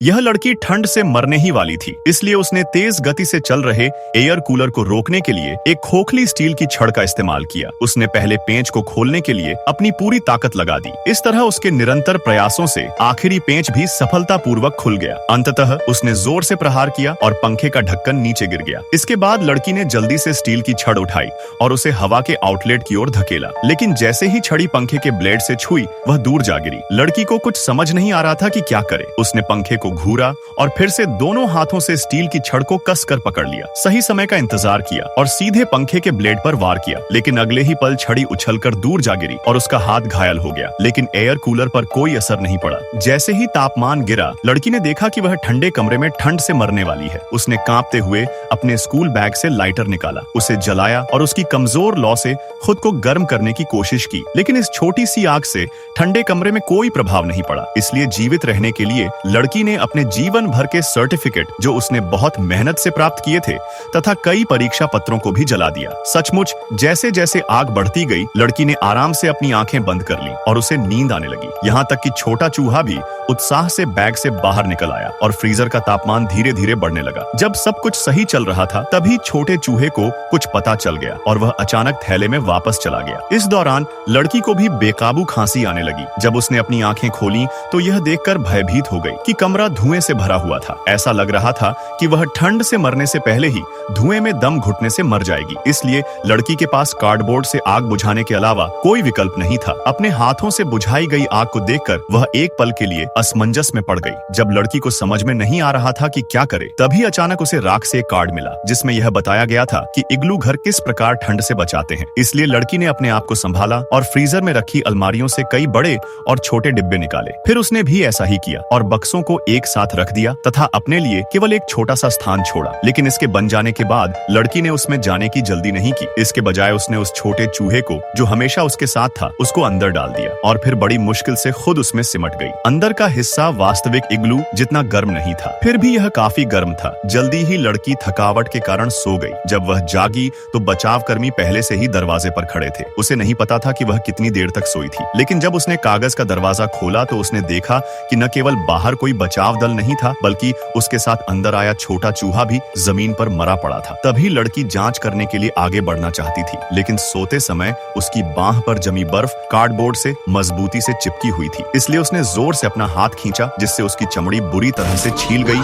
यह लड़की ठंड से मरने ही वाली थी, इसलिए उसने तेज गति से चल रहे एयर कूलर को रोकने के लिए एक खोखली स्टील की छड़ का इस्तेमाल किया। उसने पहले पेंच को खोलने के लिए अपनी पूरी ताकत लगा दी। इस तरह उसके निरंतर प्रयासों से आखिरी पेंच भी सफलतापूर्वक खुल गया। अंततः उसने जोर से प्रहार किया और पंखे का ढक्कन नीचे गिर गया। इसके बाद लड़की ने जल्दी से स्टील की छड़ उठाई और उसे हवा के आउटलेट की ओर धकेला, लेकिन जैसे ही छड़ी पंखे के ब्लेड से छुई वह दूर जा गिरी। लड़की को कुछ समझ नहीं आ रहा था कि क्या करे। उसने पंखे को घूरा और फिर से दोनों हाथों से स्टील की छड़ को कसकर पकड़ लिया। सही समय का इंतजार किया और सीधे पंखे के ब्लेड पर वार किया, लेकिन अगले ही पल छड़ी उछलकर दूर जा गिरी और उसका हाथ घायल हो गया। लेकिन एयर कूलर पर कोई असर नहीं पड़ा। जैसे ही तापमान गिरा, लड़की ने देखा कि वह ठंडे कमरे में ठंड से मरने वाली है। उसने कांपते हुए अपने स्कूल बैग से लाइटर निकाला, उसे जलाया और उसकी कमजोर लौ से खुद को गर्म करने की कोशिश की। लेकिन इस छोटी सी आग से ठंडे कमरे में कोई प्रभाव नहीं पड़ा। इसलिए जीवित रहने के लिए लड़की ने अपने जीवन भर के सर्टिफिकेट, जो उसने बहुत मेहनत से प्राप्त किए थे, तथा कई परीक्षा पत्रों को भी जला दिया। सचमुच जैसे जैसे आग बढ़ती गई, लड़की ने आराम से अपनी आंखें बंद कर ली और उसे नींद आने लगी। यहाँ तक कि छोटा चूहा भी उत्साह से बैग से बाहर निकल आया और फ्रीजर का तापमान धीरे धीरे बढ़ने लगा। जब सब कुछ सही चल रहा था, तभी छोटे चूहे को कुछ पता चल गया और वह अचानक थैले में वापस चला गया। इस दौरान लड़की को भी बेकाबू खांसी आने लगी। जब उसने अपनी आंखें खोली तो यह देखकर भयभीत हो गई कि कमरा धुएं से भरा हुआ था। ऐसा लग रहा था कि वह ठंड से मरने से पहले ही धुएं में दम घुटने से मर जाएगी। इसलिए लड़की के पास कार्डबोर्ड से आग बुझाने के अलावा कोई विकल्प नहीं था। अपने हाथों से बुझाई गई आग को देखकर वह एक पल के लिए असमंजस में पड़ गई। जब लड़की को समझ में नहीं आ रहा था कि क्या करे, तभी अचानक उसे राख से एक कार्ड मिला, जिसमें यह बताया गया था कि इग्लू घर किस प्रकार ठंड से बचाते हैं। इसलिए लड़की ने अपने आप को संभाला और फ्रीजर में रखी अलमारियों से कई बड़े और छोटे डिब्बे निकाले। फिर उसने भी ऐसा ही किया और बक्सों को एक साथ रख दिया तथा अपने लिए केवल एक छोटा सा स्थान छोड़ा। लेकिन इसके बन जाने के बाद लड़की ने उसमें जाने की जल्दी नहीं की। इसके बजाय उसने उस छोटे चूहे को, जो हमेशा उसके साथ था, उसको अंदर डाल दिया और फिर बड़ी मुश्किल से खुद उसमें सिमट गई। अंदर का हिस्सा वास्तविक इग्लू जितना गर्म नहीं था, फिर भी यह काफी गर्म था। जल्दी ही लड़की थकावट के कारण सो गई। जब वह जागी तो बचाव कर्मी पहले से ही दरवाजे पर खड़े थे। उसे नहीं पता था कि वह कितनी देर तक सोई थी, लेकिन जब उसने कागज का दरवाजा खोला तो उसने देखा कि न केवल बाहर कोई बचाव दल नहीं था, बल्कि उसके साथ अंदर आया छोटा चूहा भी जमीन पर मरा पड़ा था। तभी लड़की जांच करने के लिए आगे बढ़ना चाहती थी, लेकिन सोते समय उसकी बांह पर जमी बर्फ कार्डबोर्ड से मजबूती से चिपकी हुई थी। इसलिए उसने जोर से अपना हाथ खींचा, जिससे उसकी चमड़ी बुरी तरह से छील गई।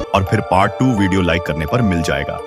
और फिर पार्ट 2 वीडियो लाइक करने पर मिल जाएगा।